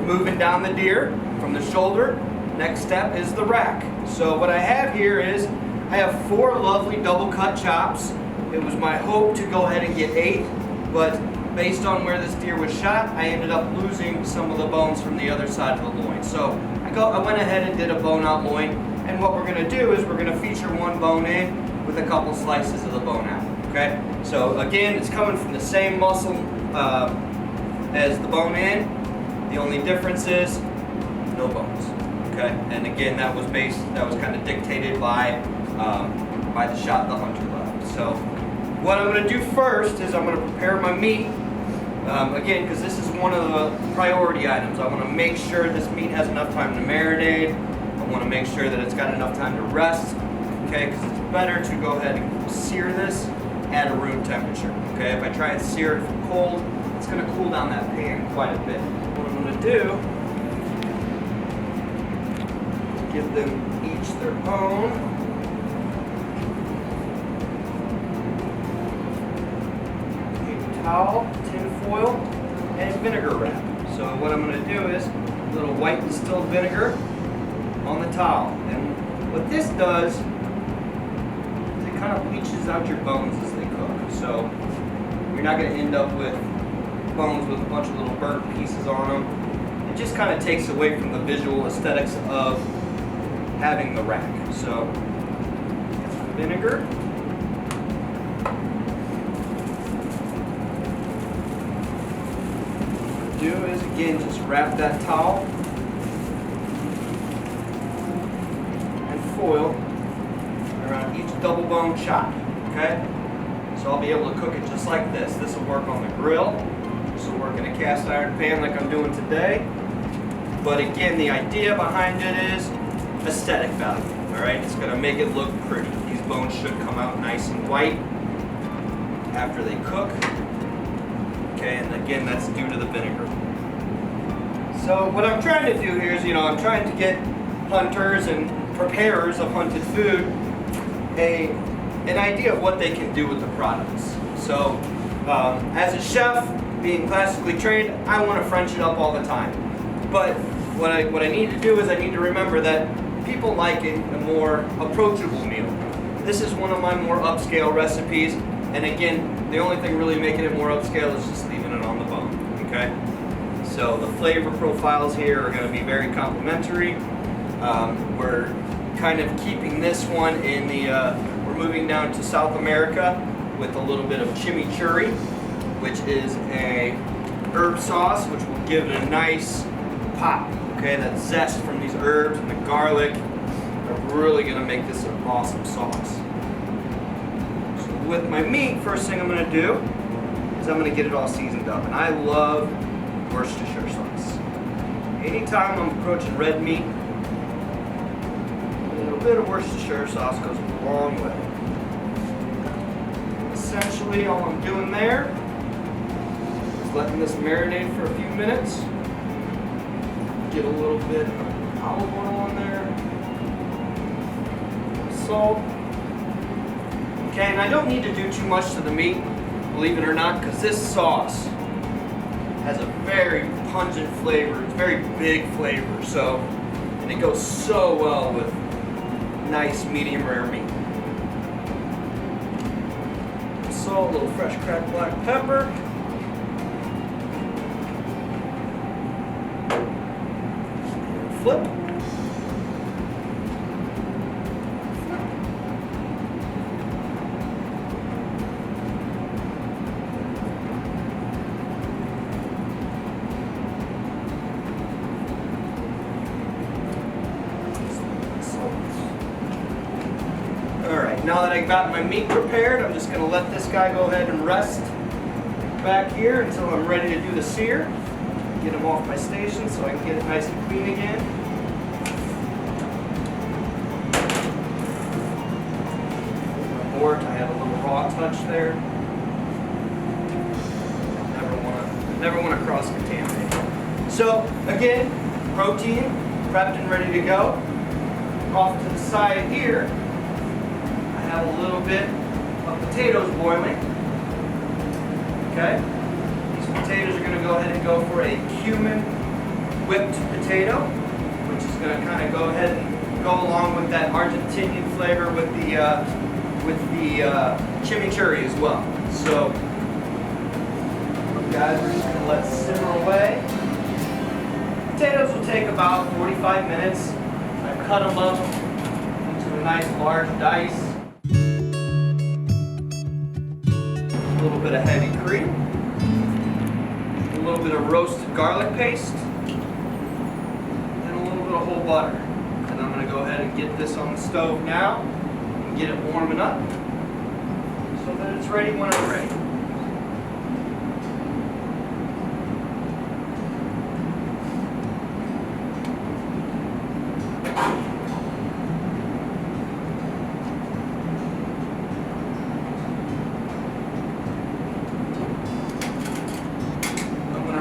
moving down the deer from the shoulder. Next step is the rack. So what I have here is, I have 4 lovely double cut chops. It was my hope to go ahead and get 8, but based on where this deer was shot, I ended up losing some of the bones from the other side of the loin. So I went ahead and did a bone out loin, and what we're gonna do is we're gonna feature 1 bone in with a couple slices of the bone out, okay? So again, it's coming from the same muscle as the bone in. The only difference is no bones, okay? And again, that was kind of dictated by the shot the hunter left. So what I'm gonna do first is I'm gonna prepare my meat. Again, because this is one of the priority items. I want to make sure this meat has enough time to marinate. I want to make sure that it's got enough time to rest. Okay, because it's better to go ahead and sear this at a room temperature. Okay, if I try and sear it from cold, it's going to cool down that pan quite a bit. What I'm going to do, give them each their bone. Towel, tin foil, and vinegar wrap. So what I'm going to do is a little white distilled vinegar on the towel. And what this does is it kind of bleaches out your bones as they cook. So you're not going to end up with bones with a bunch of little burnt pieces on them. It just kind of takes away from the visual aesthetics of having the rack. So vinegar. Do is again just wrap that towel and foil around each double bone chop, okay? So I'll be able to cook it just like this. This will work on the grill. This will work in a cast iron pan like I'm doing today. But again, the idea behind it is aesthetic value, all right? It's gonna make it look pretty. These bones should come out nice and white after they cook. Okay, and again, that's due to the vinegar. So what I'm trying to do here is, I'm trying to get hunters and preparers of hunted food an idea of what they can do with the products. So as a chef, being classically trained, I want to French it up all the time. But what I need to do is I need to remember that people like a more approachable meal. This is one of my more upscale recipes. And again, the only thing really making it more upscale is just leaving it on the bone, okay? So the flavor profiles here are gonna be very complementary. We're kind of keeping this one in we're moving down to South America with a little bit of chimichurri, which is a herb sauce, which will give it a nice pop, okay? That zest from these herbs and the garlic are really gonna make this an awesome sauce. With my meat, first thing I'm going to do is I'm going to get it all seasoned up. And I love Worcestershire sauce. Anytime I'm approaching red meat, a little bit of Worcestershire sauce goes a long way. Essentially, all I'm doing there is letting this marinate for a few minutes. Get a little bit of olive oil on there, salt. Okay, and I don't need to do too much to the meat, believe it or not, because this sauce has a very pungent flavor. It's very big flavor, so, and it goes so well with nice medium rare meat. Salt, a little fresh cracked black pepper. And flip. Now that I got my meat prepared, I'm just going to let this guy go ahead and rest back here until I'm ready to do the sear. Get him off my station so I can get it nice and clean again. My wort, I have a little raw touch there. Never want to cross-contaminate. So again, protein prepped and ready to go. Off to the side here, have a little bit of potatoes boiling. Okay? These potatoes are going to go ahead and go for a cumin whipped potato, which is going to kind of go ahead and go along with that Argentinian flavor with the chimichurri as well. So, guys, we're just going to let simmer away. Potatoes will take about 45 minutes. I've cut them up into a nice large dice. A little bit of heavy cream. A little bit of roasted garlic paste. And a little bit of whole butter. And I'm going to go ahead and get this on the stove now and get it warming up so that it's ready when I'm ready.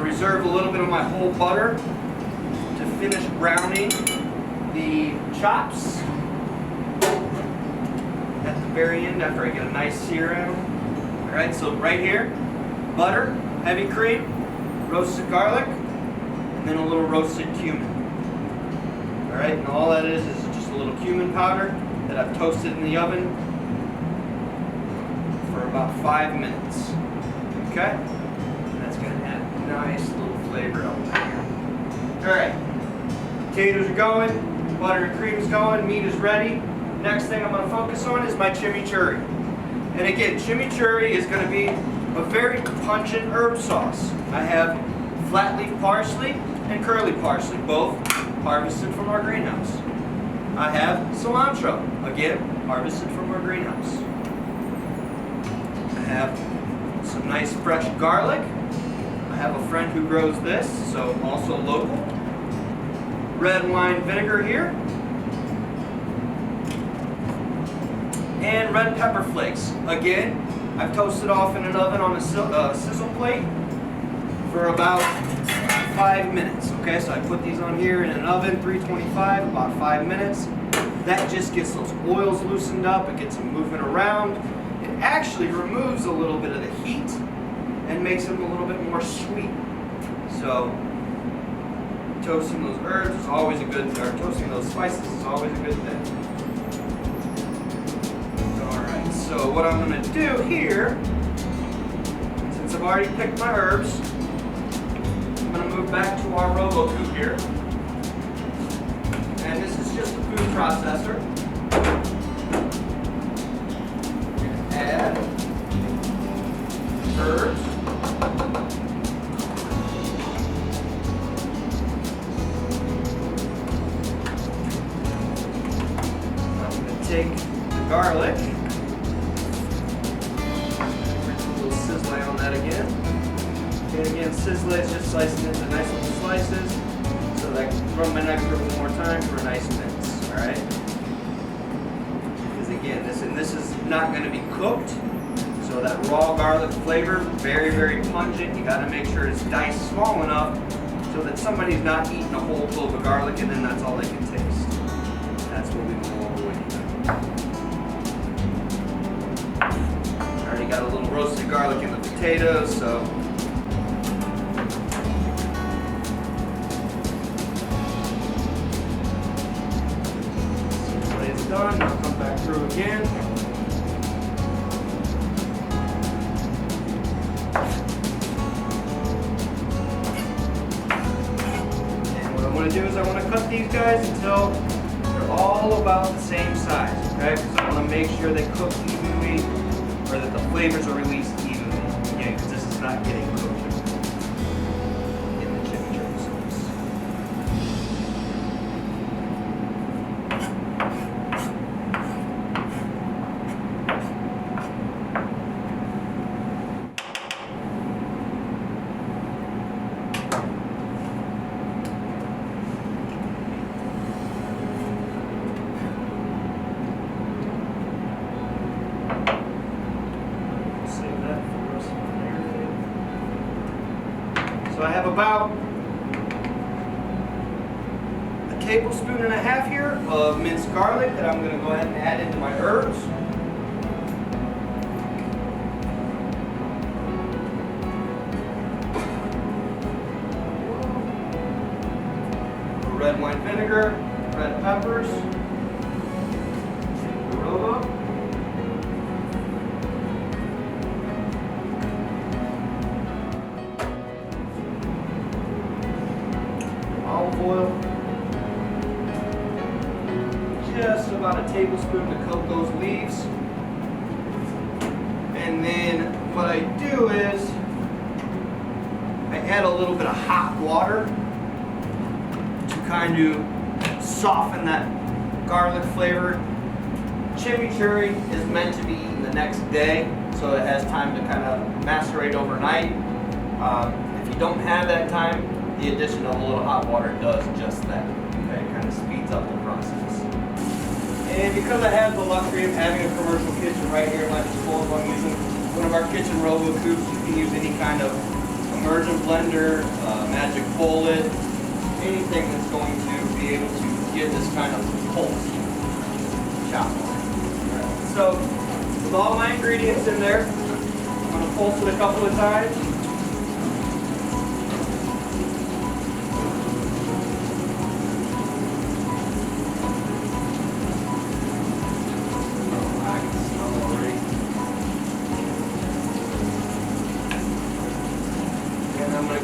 Reserve a little bit of my whole butter to finish browning the chops at the very end after I get a nice sear out. Alright, so right here, butter, heavy cream, roasted garlic, and then a little roasted cumin. Alright, and all that is just a little cumin powder that I've toasted in the oven for about 5 minutes. Okay? Nice little flavor out there. Alright, potatoes are going, butter and cream is going, meat is ready. Next thing I'm going to focus on is my chimichurri. And again, chimichurri is going to be a very pungent herb sauce. I have flat leaf parsley and curly parsley, both harvested from our greenhouse. I have cilantro, again, harvested from our greenhouse. I have some nice fresh garlic. I have a friend who grows this, so also local. Red wine vinegar here. And red pepper flakes. Again, I've toasted off in an oven on a sizzle plate for about 5 minutes. Okay, so I put these on here in an oven, 325, about 5 minutes. That just gets those oils loosened up, it gets them moving around. It actually removes a little bit of the heat and makes them a little bit more sweet. So, toasting those herbs is always a good, or toasting those spices is always a good thing. Alright, so what I'm going to do here, since I've already picked my herbs, I'm going to move back to our RoboCoupe here. And this is just a food processor. Add herbs. Take the garlic, a little sizzle on that again. And again, sizzle is just slicing it into nice little slices so that I can run my knife through it one more time for a nice mince. Alright? Because again, this is not going to be cooked, so that raw garlic flavor, very, very pungent. You got to make sure it's diced small enough so that somebody's not eating a whole clove of garlic and then that's all they can taste. That's what we want to avoid. Already got a little roasted garlic in the potatoes, so when it's done, I'll come back through again. And what I want to do is I want to cut these guys until they're all about the same size, okay? Because I want to make sure they cook evenly, or that the flavors are released evenly. Again, because this is not getting cooked in the chimichurri sauce. So I have about a tablespoon and a half here of minced garlic that I'm going to go ahead and add into my herbs. red wine vinegar, red peppers, arugula, olive oil, just about a tablespoon to coat those leaves. And then what I do is I add a little bit of hot water to kind of soften that garlic flavor. Chimichurri is meant to be eaten the next day, so it has time to kind of macerate overnight. If you don't have that time, the addition of a little hot water does just that. Okay, it kind of speeds up the process. And because I have the luxury of having a commercial kitchen right here at my disposal, I'm using one of our kitchen robo coops. You can use any kind of immersion blender, magic bullet, anything that's going to be able to give this kind of pulse chop. Right. So with all my ingredients in there, I'm going to pulse it a couple of times.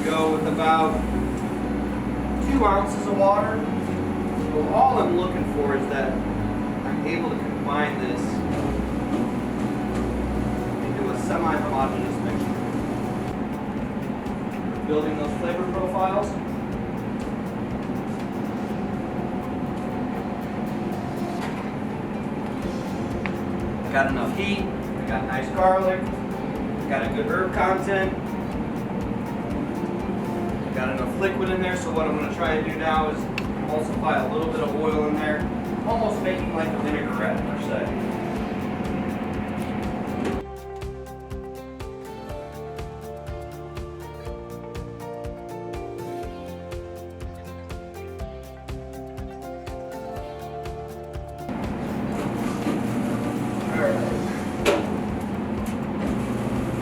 Go with about 2 ounces of water. So all I'm looking for is that I'm able to combine this into a semi-homogeneous mixture. Building those flavor profiles. I got enough heat, I got nice garlic, I got a good herb content. Got enough liquid in there, so what I'm going to try and do now is emulsify a little bit of oil in there, almost making like a vinaigrette per se. Alright.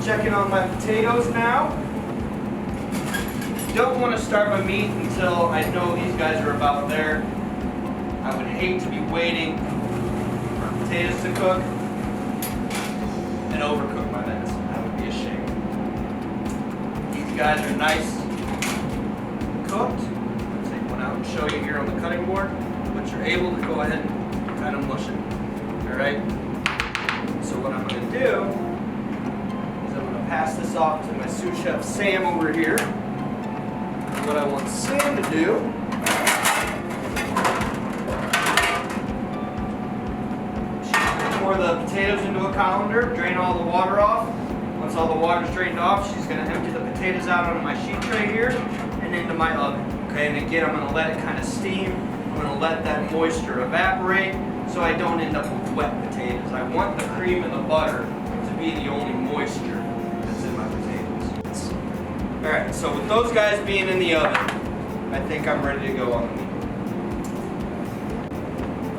Checking on my potatoes now. Don't want to start my meat until I know these guys are about there. I would hate to be waiting for potatoes to cook and overcook my venison. That would be a shame. These guys are nice cooked. I'll take one out and show you here on the cutting board, but you're able to go ahead and kind of mush it. Alright? So what I'm going to do is I'm going to pass this off to my sous chef Sam over here. What I want Sam to do is pour the potatoes into a colander, drain all the water off. Once all the water's drained off, she's going to empty the potatoes out onto my sheet tray here and into my oven. Okay, and again, I'm going to let it kind of steam. I'm going to let that moisture evaporate so I don't end up with wet potatoes. I want the cream and the butter to be the only moisture that's in my potatoes. Alright, so with those guys being in the oven, I think I'm ready to go on the meat.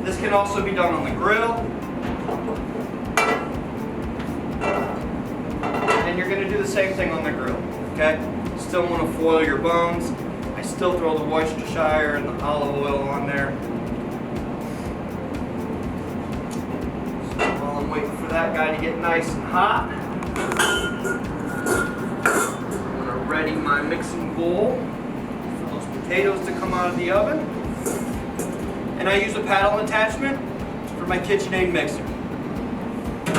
This can also be done on the grill. And you're going to do the same thing on the grill, okay? Still want to foil your bones. I still throw the Worcestershire and the olive oil on there. So while I'm waiting for that guy to get nice and hot, ready my mixing bowl for those potatoes to come out of the oven. And I use a paddle attachment for my KitchenAid mixer.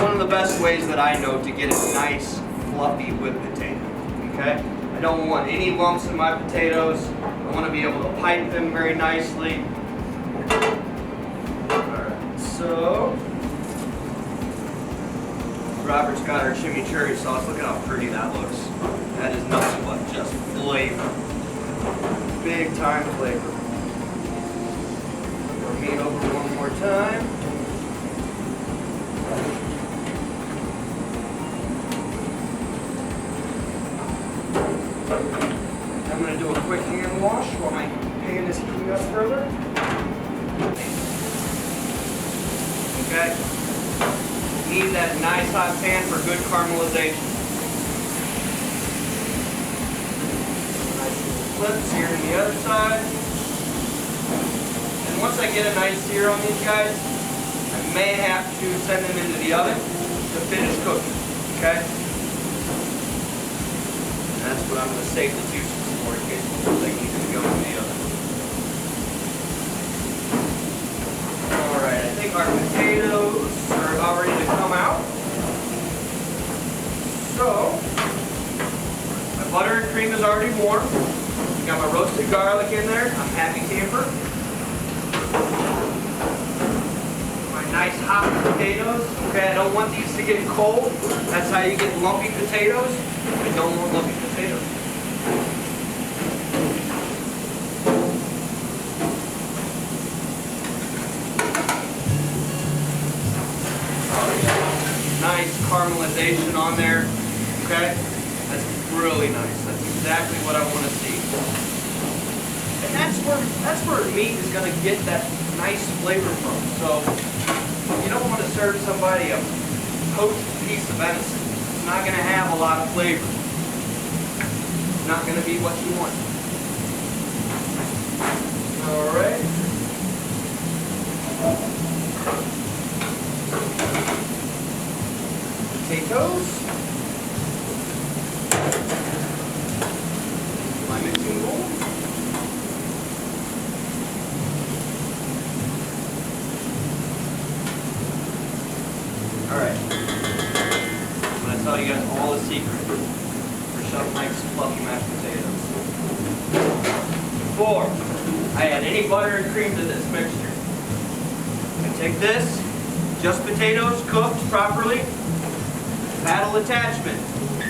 One of the best ways that I know to get a nice fluffy whipped potato. Okay? I don't want any lumps in my potatoes. I want to be able to pipe them very nicely. Alright, so Robert's got our chimichurri sauce. Look at how pretty that looks. That is nothing but just flavor. Big time flavor. Pour meat over one more time. I'm going to do a quick hand wash while my pan is heating up further. Okay. Need that nice hot pan for good caramelization. Nice little flips here to the other side. And once I get a nice sear on these guys, I may have to send them into the oven to finish cooking, okay? And that's what I'm going to save the juices for in case they need to go in the oven. Alright, I think our potatoes are about ready to come out. So, my butter and cream is already warm. Got my roasted garlic in there. I'm happy camper. My nice hot potatoes. Okay, I don't want these to get cold. That's how you get lumpy potatoes. I don't want lumpy potatoes. Nice caramelization on there. Okay, that's really nice. That's exactly what I want to see. And that's where meat is going to get that nice flavor from. So you don't want to serve somebody a poached piece of venison. It's not going to have a lot of flavor. It's not going to be what you want. All right. Potatoes. My mixing bowl. Alright. I'm going to tell you guys all the secret for Chef Mike's fluffy mashed potatoes. Before I add any butter and cream to this mixture, I take this, just potatoes cooked properly, paddle attachment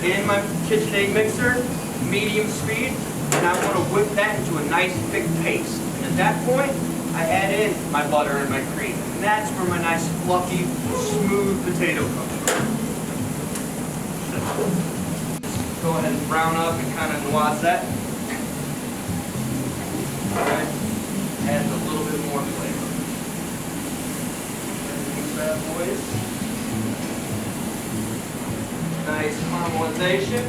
in my KitchenAid mixer, medium speed, and I want to whip that into a nice thick paste. And at that point, I add in my butter and my cream. And that's where my nice fluffy, smooth potato comes from. Just go ahead and brown up and kind of noisette. Alright, adds a little bit more flavor. These bad boys. Nice caramelization.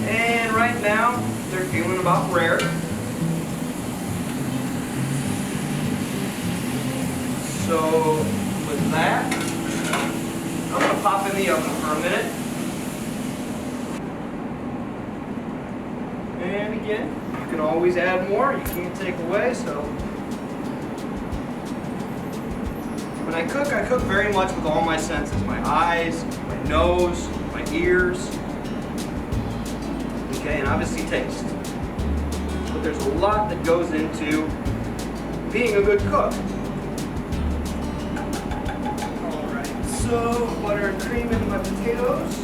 And right now, they're feeling about rare. So, with that, I'm going to pop in the oven for a minute. And again, you can always add more, you can't take away, so. When I cook very much with all my senses. My eyes, my nose, my ears. Okay, and obviously taste. But there's a lot that goes into being a good cook. Alright, so butter and cream into my potatoes.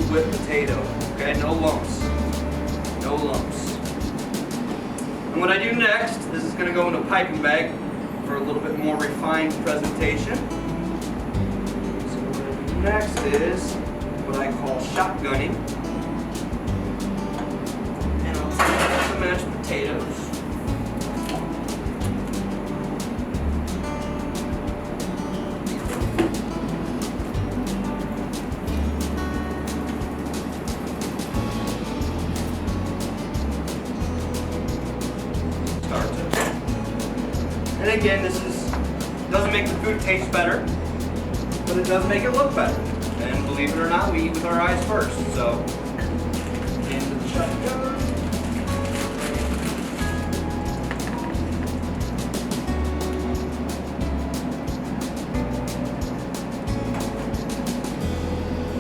With potato, okay, no lumps, no lumps. And what I do next, this is going to go in a piping bag for a little bit more refined presentation. So what I do next is what I call shotgunning. And I'll take the mashed potatoes. And again, this doesn't make the food taste better, but it does make it look better. And believe it or not, we eat with our eyes first. So, into the shotgun.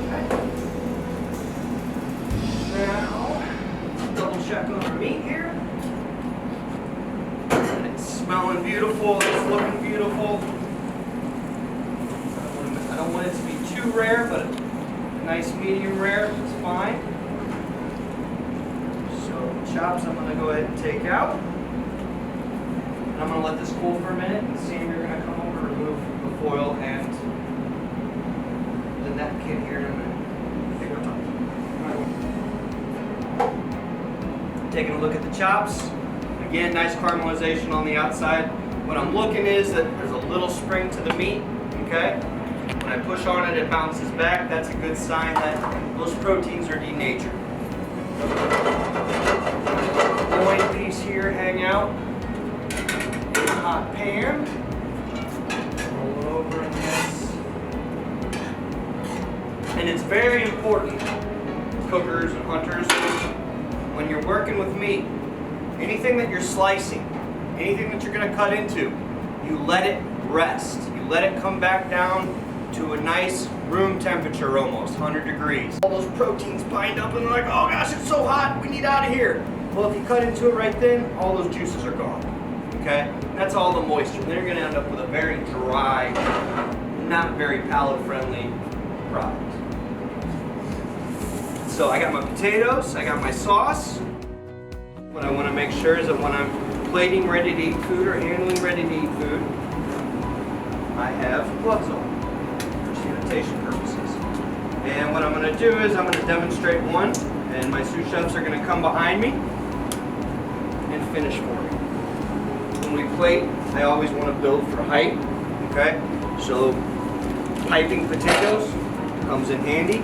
Okay. Now, double check on our meat here. Smelling beautiful, it's looking beautiful. I don't want it to be too rare, but a nice medium rare is fine. So chops I'm going to go ahead and take out. And I'm going to let this cool for a minute and see if you're going to come over foil and the napkin here in a minute. Pick her up. Taking a look at the chops. Again, nice caramelization on the outside. What I'm looking is that there's a little spring to the meat, okay? When I push on it, it bounces back. That's a good sign that those proteins are denatured. Loin piece here, hang out. Hot pan. Roll it over in this. And it's very important, cookers and hunters, when you're working with meat, anything that you're slicing, anything that you're going to cut into, you let it rest. You let it come back down to a nice room temperature almost, 100 degrees. All those proteins bind up and they're like, oh gosh, it's so hot, we need out of here. Well, if you cut into it right then, all those juices are gone. Okay? That's all the moisture. Then you're going to end up with a very dry, not very palate-friendly product. So I got my potatoes, I got my sauce. What I want to make sure is that when I'm plating ready-to-eat food or handling ready-to-eat food, I have gloves on for sanitation purposes. And what I'm going to do is I'm going to demonstrate one, and my sous chefs are going to come behind me and finish for me. When we plate, I always want to build for height, okay? So piping potatoes comes in handy.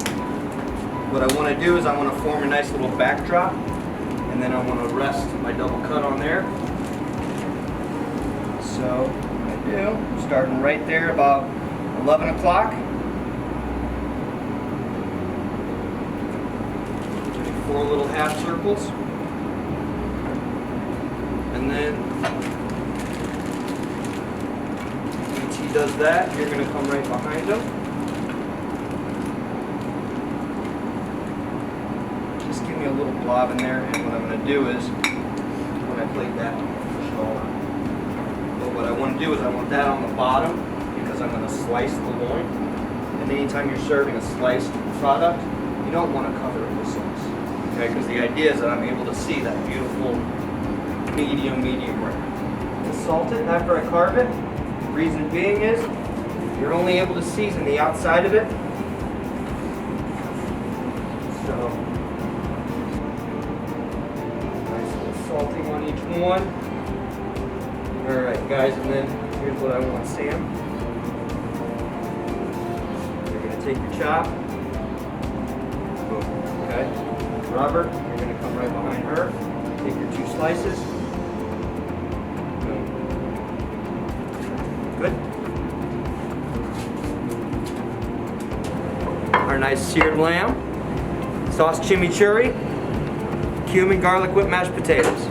What I want to do is I want to form a nice little backdrop, and then I want to rest my double cut on there. So what I do, starting right there about 11 o'clock. 4 little half circles. And then once he does that, you're going to come right behind him. Just give me a little blob in there, and what I'm going to do is, when I plate that, push it all out. But what I want to do is I want that on the bottom, because I'm going to slice the loin. And anytime you're serving a sliced product, you don't want to cover it with sauce. Okay, because the idea is that I'm able to see that beautiful medium rare. To salt it after I carve it, the reason being is you're only able to season the outside of it. So, nice little salting on each one. Alright guys, and then here's what I want, Sam. You're going to take your chop. Boom. Okay? Robert, you're going to come right behind her. Take your 2 slices. Boom. Good. Our nice seared lamb. Sauce chimichurri. Cumin garlic whipped mashed potatoes.